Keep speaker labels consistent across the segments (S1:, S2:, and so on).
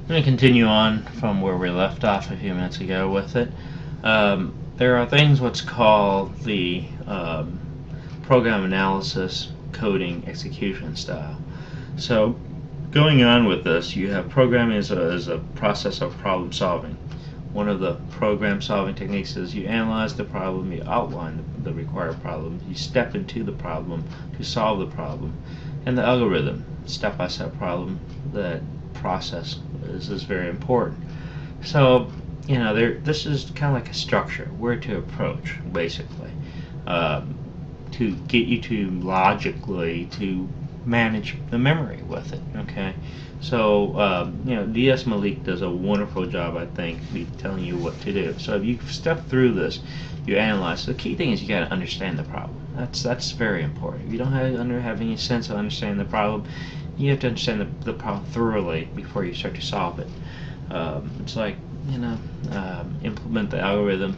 S1: going to continue on from where we left off a few minutes ago with it. There are things what's called the program analysis, coding, execution style. So going on with this, you have programming as a process of problem solving. One of the program solving techniques is you analyze the problem, you outline the required problem, you step into the problem to solve the problem, and the algorithm, step-by-step problem, that process is very important. So, this is kind of like a structure, where to approach, basically, to get you to logically to manage the memory with it. Okay, so D.S. Malik does a wonderful job, I think, telling you what to do. So if you step through this, you analyze. So the key thing is you got to understand the problem. That's very important. If you don't have any sense of understanding the problem, you have to understand the problem thoroughly before you start to solve it. It's like implement the algorithm,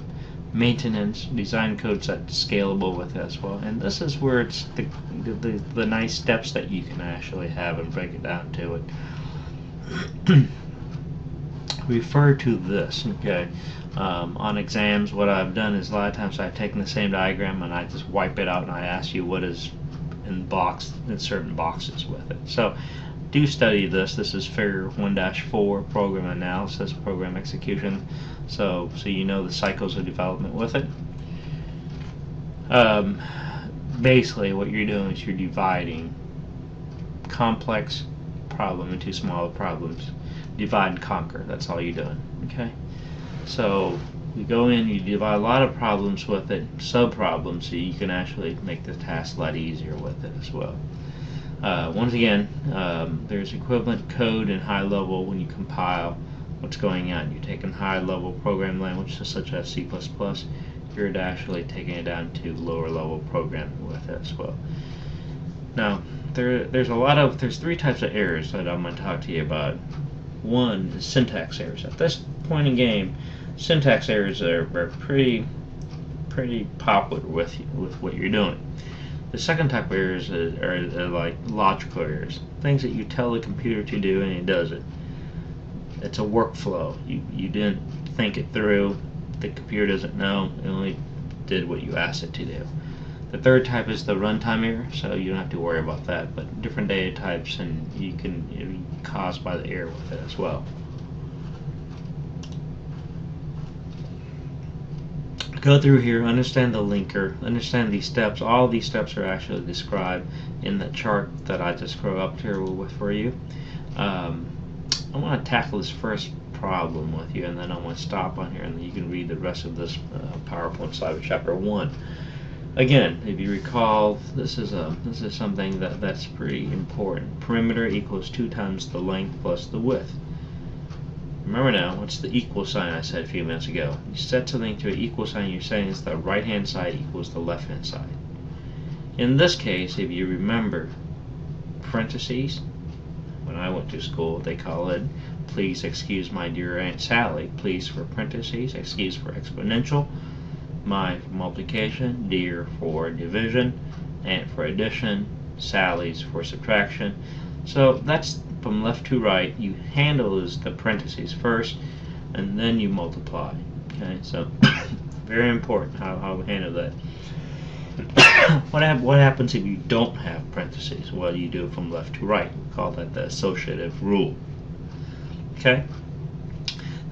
S1: maintenance, design codes that's scalable with it as well. And this is where it's the nice steps that you can actually have and break it down to it. Refer to this, okay? On exams, what I've done is a lot of times I've taken the same diagram and I just wipe it out and I ask you what is in certain boxes with it. So do study this. This is Figure 1-4, program analysis, program execution. So you know the cycles of development with it. Basically, what you're doing is you're dividing complex problem into smaller problems. Divide and conquer. That's all you're doing. Okay. So you go in, you divide a lot of problems with it, sub-problems, so you can actually make the task a lot easier with it as well. Once again, there's equivalent code in high level when you compile what's going on. You're taking high level program languages such as C++, you're actually taking it down to lower level programming with it as well. Now, there's three types of errors that I'm going to talk to you about. One is syntax errors. At this point in the game, syntax errors are pretty popular with what you're doing. The second type of errors are like logical errors, things that you tell the computer to do and it does it. It's a workflow. You didn't think it through. The computer doesn't know. It only did what you asked it to do. The third type is the runtime error, so you don't have to worry about that. But different data types, and it be caused by the error with it as well. Go through here, understand the linker, understand these steps. All these steps are actually described in the chart that I just threw up here for you. I want to tackle this first problem with you, and then I want to stop on here, and then you can read the rest of this PowerPoint slide of Chapter 1. Again, if you recall, this is something that's pretty important. Perimeter equals 2 times the length plus the width. Remember now, what's the equal sign I said a few minutes ago? You set something to an equal sign, you're saying it's the right-hand side equals the left-hand side. In this case, if you remember, parentheses, when I went to school, they call it, please excuse my dear Aunt Sally, please for parentheses, excuse for exponential, my for multiplication, dear for division, Aunt for addition, Sally's for subtraction. So that's from left to right. You handle is the parentheses first, and then you multiply. Okay, so very important how we handle that. What happens if you don't have parentheses? Well, you do it from left to right. We call that the associative rule. Okay,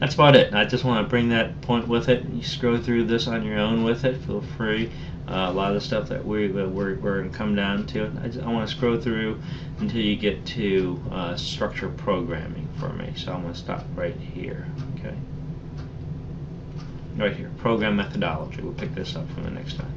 S1: that's about it. I just want to bring that point with it. You scroll through this on your own with it. Feel free. A lot of the stuff that we're going to come down to. I want to scroll through until you get to structure programming for me. So I'm going to stop right here. Okay, right here. Program methodology. We'll pick this up from the next time.